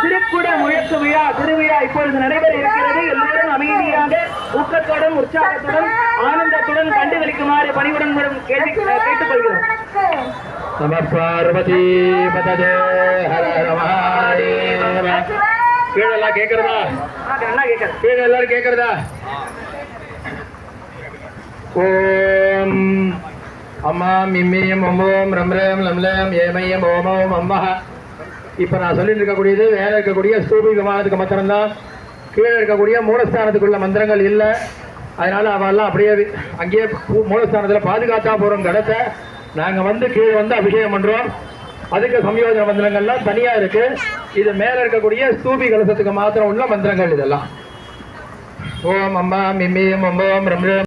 திருக்குட முழக்கு விழா திருவிழா இப்பொழுது நடைபெற இருக்கிறது. எல்லோரும் அமைதியாக ஊக்கத்துடன் உற்சாகத்துடன் ஆனந்தத்துடன் கண்டுகளிக்குமாறு பணிவுடன் கேட்டுக்கொள்கிறோம். நம பார்வதி பததே ஹர மகாதேவ. கீழெல்லாம் கேட்கிறதா? கீழே எல்லாரும் கேட்கிறதா? ஓம் அம்மா மிம்மியம் ஓம் ரம் ரேம் லம் லேம் ஏமையம் ஓமோம் அம்மா. இப்போ நான் சொல்லிட்டு இருக்கக்கூடியது மேலே இருக்கக்கூடிய ஸ்தூபி விமானத்துக்கு மாத்திரம்தான். கீழே இருக்கக்கூடிய மூலஸ்தானத்துக்குள்ள மந்திரங்கள் இல்லை. அதனால அவெல்லாம் அப்படியே அங்கேயே மூலஸ்தானத்தில் பாதுகாத்தா போகிறோம். கடத்தை நாங்கள் வந்து கீழே வந்து அபிஷேகம் பண்ணுறோம். அதுக்கு சம்யோஜன மந்திரங்கள்லாம் தனியாக இருக்கு. இது மேலே இருக்கக்கூடிய ஸ்தூபி கலசத்துக்கு மாத்திரம் உள்ள மந்திரங்கள் இதெல்லாம். ஓம் அம்மா மிம்மியம் ஓம் ரம் ரேம்